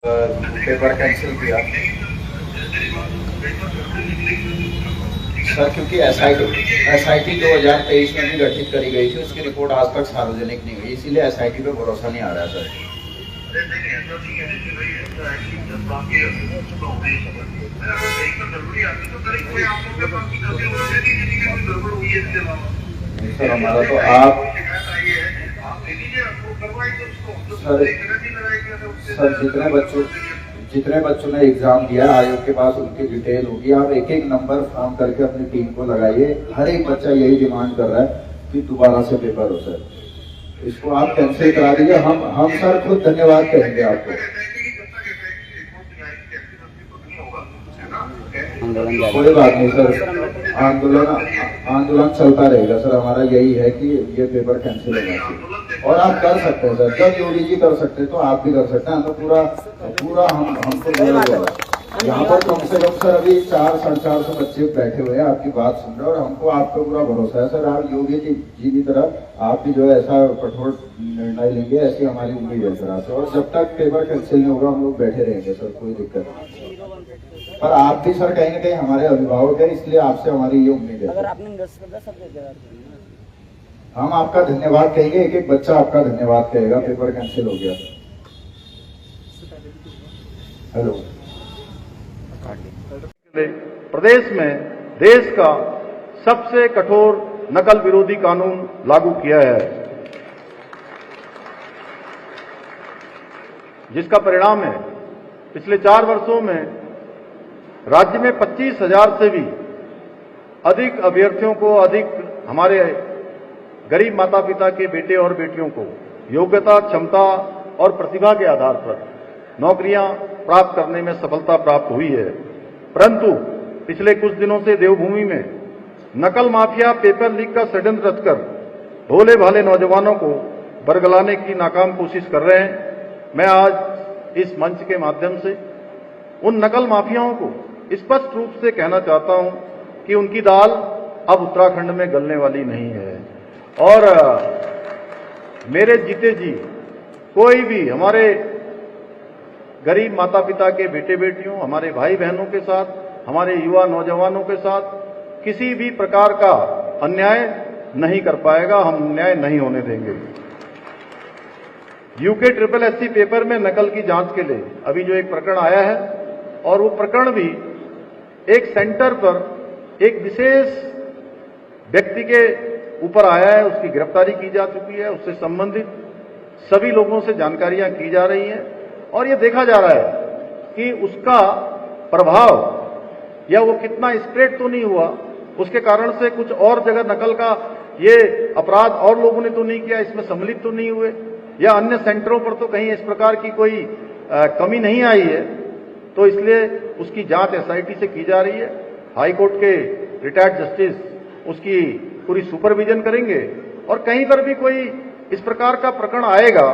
Paper cancel किया sir, क्योंकि SIT 2023 में भी गठित करी गई थी, उसकी रिपोर्ट आज तक सार्वजनिक नहीं हुई, इसीलिए एसआईटी पे भरोसा नहीं आ रहा है सर। सर हमारा तो आप सर जितने बच्चों ने एग्जाम दिया, आयोग के पास उनकी डिटेल होगी। आप एक एक नंबर फोन करके अपनी टीम को लगाइए। हर एक बच्चा यही डिमांड कर रहा है कि दोबारा से पेपर हो सर, इसको आप कैंसिल करा दीजिए। हम सर खुद धन्यवाद कहेंगे आपको। कोई बात नहीं सर, आंदोलन चलता रहेगा सर। हमारा यही है कि ये पेपर कैंसिल होना चाहिए, और आप कर सकते हैं सर। जब योगी जी कर सकते हैं तो आप भी कर सकते हैं। हम तो पूरा हमको यहाँ पर कम से कम सर अभी 400-450 बच्चे बैठे हुए हैं, आपकी बात सुन रहे हैं, और हमको आप पे पूरा भरोसा है सर। आप योगी जी की तरह आप भी जो है ऐसा कठोर निर्णय लेंगे, ऐसी हमारी उम्मीद है सर आपसे। और जब तक पेपर कैंसिल नहीं होगा हम लोग बैठे रहेंगे सर, कोई दिक्कत नहीं। पर आप भी सर कहीं ना कहीं हमारे अभिभावक है, इसलिए आपसे हमारी ये उम्मीद है। अगर आपने हम आपका धन्यवाद कहेंगे, एक एक बच्चा आपका धन्यवाद कहेगा। पेपर कैंसिल हो गया। हेलो, प्रदेश में देश का सबसे कठोर नकल विरोधी कानून लागू किया है, जिसका परिणाम है पिछले 4 वर्षों में राज्य में 25,000 से भी अधिक अभ्यर्थियों को, अधिक हमारे गरीब माता पिता के बेटे और बेटियों को योग्यता, क्षमता और प्रतिभा के आधार पर नौकरियां प्राप्त करने में सफलता प्राप्त हुई है। परंतु पिछले कुछ दिनों से देवभूमि में नकल माफिया पेपर लीक का षड्यंत्र रचकर भोले भाले नौजवानों को बरगलाने की नाकाम कोशिश कर रहे हैं। मैं आज इस मंच के माध्यम से उन नकल माफियाओं को स्पष्ट रूप से कहना चाहता हूं कि उनकी दाल अब उत्तराखंड में गलने वाली नहीं है। और मेरे जीते जी कोई भी हमारे गरीब माता पिता के बेटे बेटियों, हमारे भाई बहनों के साथ, हमारे युवा नौजवानों के साथ किसी भी प्रकार का अन्याय नहीं कर पाएगा। हम अन्याय नहीं होने देंगे। यूके SSSC पेपर में नकल की जांच के लिए अभी जो एक प्रकरण आया है, और वो प्रकरण भी एक सेंटर पर एक विशेष व्यक्ति के ऊपर आया है, उसकी गिरफ्तारी की जा चुकी है, उससे संबंधित सभी लोगों से जानकारियां की जा रही हैं, और ये देखा जा रहा है कि उसका प्रभाव या वो कितना स्प्रेड तो नहीं हुआ, उसके कारण से कुछ और जगह नकल का ये अपराध और लोगों ने तो नहीं किया, इसमें सम्मिलित तो नहीं हुए, या अन्य सेंटरों पर तो कहीं इस प्रकार की कोई कमी नहीं आई है। तो इसलिए उसकी जांच एसआईटी से की जा रही है। हाई कोर्ट के रिटायर्ड जस्टिस उसकी पूरी सुपरविजन करेंगे, और कहीं पर भी कोई इस प्रकार का प्रकरण आएगा,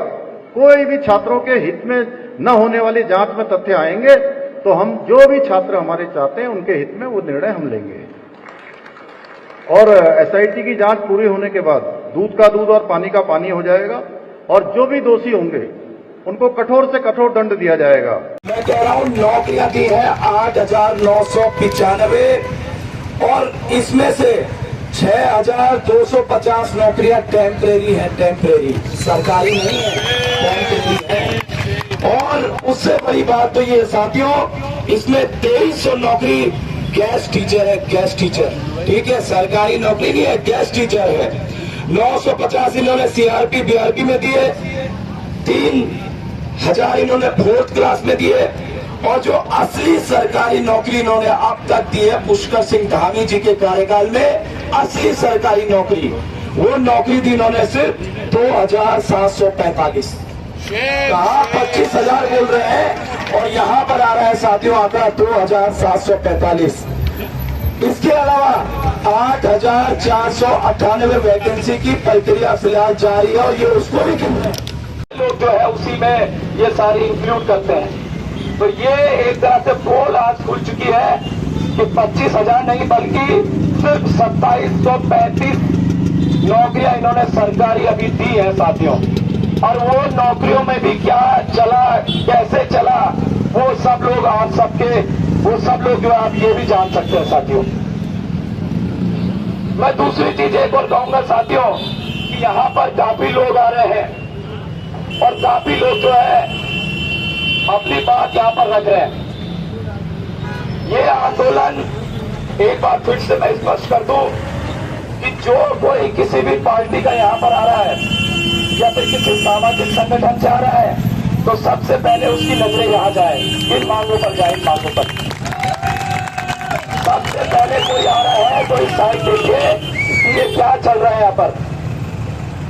कोई भी छात्रों के हित में न होने वाली जांच में तथ्य आएंगे, तो हम जो भी छात्र हमारे चाहते हैं उनके हित में वो निर्णय हम लेंगे। और एसआईटी की जांच पूरी होने के बाद दूध का दूध और पानी का पानी हो जाएगा, और जो भी दोषी होंगे उनको कठोर से कठोर दंड दिया जाएगा। मैं कह रहा हूं नौकरियां दी है 8,995, और इसमें से 6,250 नौकरियां टेम्परेरी है, टेम्परेरी, सरकारी नहीं है, टेम्परेरी है। और उससे बड़ी बात तो ये साथियों, इसमें 2300 नौकरी गेस्ट टीचर है, गेस्ट टीचर, ठीक है, सरकारी नौकरी नहीं है, गेस्ट टीचर है। 950 इन्होंने सीआरपी बीआरपी में दिए, 3,000 इन्होंने 4th क्लास में दिए, और जो असली सरकारी नौकरी इन्होंने अब तक दी है पुष्कर सिंह धामी जी के कार्यकाल में, असली सरकारी नौकरी, वो नौकरी दी इन्होंने सिर्फ 2,745। कहा 25,000 बोल रहे हैं, और यहाँ पर आ रहा है साथियों आंकड़ा 2,745। इसके अलावा 8,498 वैकेंसी की प्रक्रिया फिलहाल जारी है, और ये उसको भी लोग जो है उसी में ये सारी इंक्लूड करते हैं। तो ये एक तरह से पोल आज खुल चुकी है कि 25,000 नहीं बल्कि सिर्फ 2,735 नौकरियां इन्होंने सरकारी अभी दी है साथियों। और वो नौकरियों में भी क्या चला, कैसे चला, वो सब लोग आप सबके, वो सब लोग जो आप ये भी जान सकते हैं साथियों। मैं दूसरी चीज एक और कहूंगा साथियों कि यहां पर काफी लोग आ रहे हैं और काफी लोग जो है अपनी बात यहां पर रख रहे हैं। ये आंदोलन, एक बार फिर से मैं स्पष्ट कर दूं कि जो कोई किसी भी पार्टी का यहां पर आ रहा है या फिर किसी सामाजिक संगठन से आ रहा है तो सबसे पहले उसकी नजरें यहां जाए, इन मांगों पर जाए, इन मांगों पर। सबसे पहले कोई आ रहा है तो इस साइड देखिए कि ये क्या चल रहा है यहाँ पर।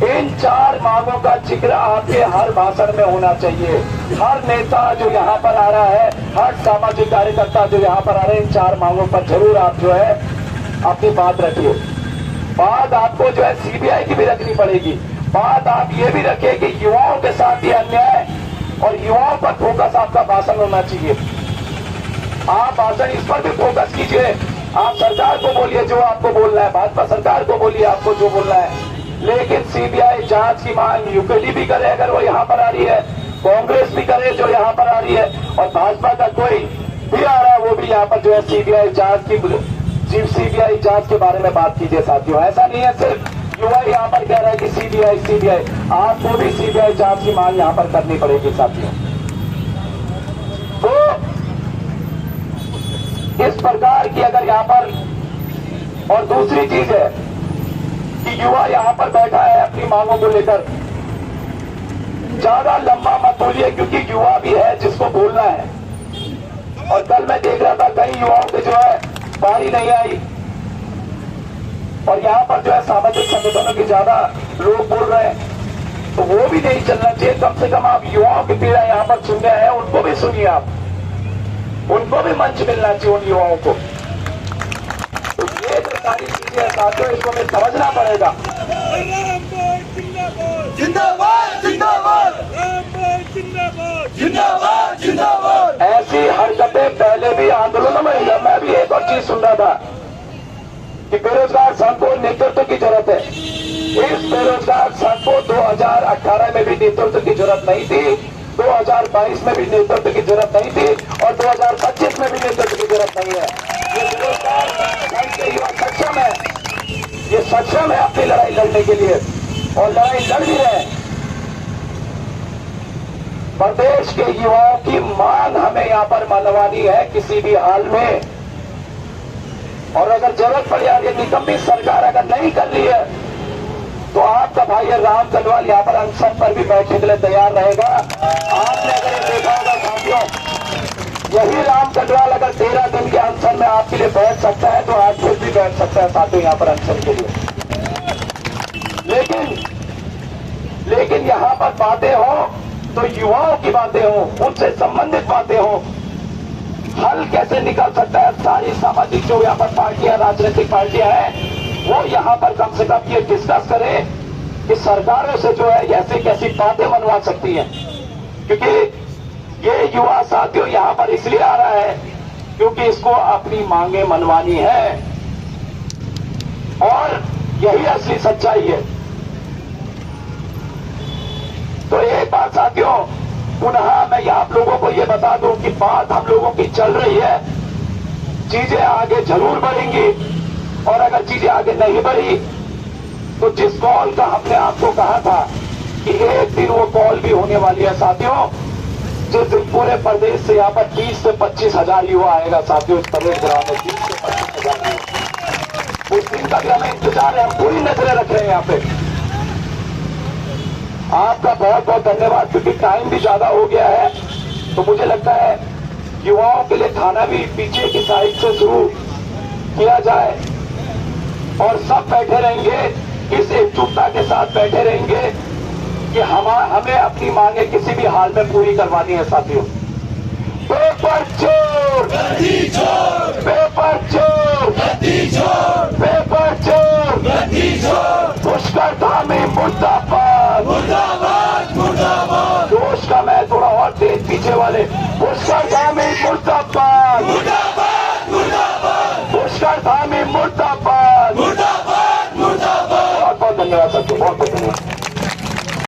इन 4 मांगों का जिक्र आपके हर भाषण में होना चाहिए। हर नेता जो यहाँ पर आ रहा है, हर सामाजिक कार्यकर्ता जो यहाँ पर आ रहे हैं, इन 4 मांगों पर जरूर आप जो है अपनी बात रखिए। बात आपको जो है सीबीआई की भी रखनी पड़ेगी। बात आप ये भी रखिए कि युवाओं के साथ ये अन्याय और युवाओं पर फोकस आपका भाषण होना चाहिए। आप भाषण इस पर भी फोकस कीजिए। आप सरकार को बोलिए जो आपको बोलना है, भाजपा सरकार को बोलिए आपको जो बोलना है, लेकिन सीबीआई जांच की मांग यूकेली भी करे अगर वो यहाँ पर आ रही है, कांग्रेस भी करे जो यहाँ पर आ रही है, और भाजपा का कोई भी आ रहा है वो भी यहाँ पर जो है सीबीआई जांच के बारे में बात कीजिए साथियों। ऐसा नहीं है सिर्फ युवा यहाँ पर कह रहा है कि सीबीआई, आपको भी सीबीआई जांच की मांग यहाँ पर करनी पड़ेगी साथियों। तो इस प्रकार की अगर यहाँ पर, और दूसरी चीज है कि युवा यहाँ पर बैठा है अपनी मांगों को लेकर, ज्यादा लंबा मत बोलिए क्योंकि युवा भी है जिसको बोलना है। और कल मैं देख रहा था कई युवाओं के जो है बारी नहीं आई और यहाँ पर जो है सामाजिक संगठनों की ज्यादा लोग बोल रहे हैं, तो वो भी नहीं चलना चाहिए। कम से कम आप युवाओं की पीड़ा यहाँ पर सुन रहे हैं, उनको भी सुनिए, आप उनको भी मंच मिलना चाहिए उन युवाओं को। तो ये जो सारी चीजें हैं साथियों, इसको हमें समझना पड़ेगा। जिंदाबाद जिंदाबाद जिंदाबाद जिंदाबाद। ऐसी हरकतें पहले भी आंदोलनों में हुई। मैं भी एक और चीज सुन रहा था कि बेरोजगार संघ को नेतृत्व की जरूरत है। इस बेरोजगार संघ को 2018 में भी नेतृत्व की जरूरत नहीं थी, 2022 में भी नेतृत्व की जरूरत नहीं थी और 2025 में भी नेतृत्व की जरूरत नहीं है। ये बेरोजगार संघ के युवा सक्षम है, ये सक्षम है अपनी लड़ाई लड़ने के लिए और लड़ाई लड़ भी रहे हैं। प्रदेश के युवाओं की मांग हमें यहाँ पर मनवानी है किसी भी हाल में, और अगर जरूरत पड़े, ये निकम्मी सरकार अगर नहीं कर रही है तो आपका भाई राम कटवाल यहाँ पर अनशन पर भी बैठने के लिए तैयार रहेगा। आपने अगर ये देखा होगा साथियों, यही राम कटवाल अगर 13 दिन के अनशन में आपके लिए बैठ सकता है तो आज खुद भी बैठ सकता है साथियों यहाँ पर अनशन के लिए। लेकिन यहाँ पर बातें हो तो युवाओं की बातें हो, उनसे संबंधित बातें हो, हल कैसे निकल सकता है। सारी सामाजिक जो यहाँ पर पार्टियां, राजनीतिक पार्टियां हैं, वो यहाँ पर कम से कम ये डिस्कस करें कि सरकारों से जो है ऐसी कैसी बातें मनवा सकती हैं। क्योंकि ये युवा साथियों यहाँ पर इसलिए आ रहा है क्योंकि इसको अपनी मांगे मनवानी है और यही असली सच्चाई है। तो एक बात साथियों, पुनः मैं आप लोगों को ये बता दूं कि बात हम लोगों की चल रही है, चीजें आगे जरूर बढ़ेंगी और अगर चीजें आगे नहीं बढ़ी तो जिस कॉल का हमने आपको कहा था कि एक दिन वो कॉल भी होने वाली है साथियों, जिस दिन पूरे प्रदेश से यहाँ पर 20 से 25 हजार युवा आएगा साथियों इस परेड ग्राउंड में, 20 से 25 हजार। उस दिन का भी हमें इंतजार है, हम पूरी नजरें रख रहे हैं यहाँ पे। आपका बहुत बहुत धन्यवाद, क्योंकि टाइम भी ज्यादा हो गया है तो मुझे लगता है युवाओं के लिए खाना भी पीछे की साइड से शुरू किया जाए और सब बैठे रहेंगे, इस एकजुटता के साथ बैठे रहेंगे कि हमें अपनी मांगे किसी भी हाल में पूरी करवानी है साथियों। पेपर चोर, पेपर चोर, पेपर चोर, पुष्कर धामी मुर्दाबाद, मुर्दाबाद मुर्दाबाद। जोश का मैं थोड़ा और तेज पीछे वाले, पुष्कर धामी मुर्दाबाद।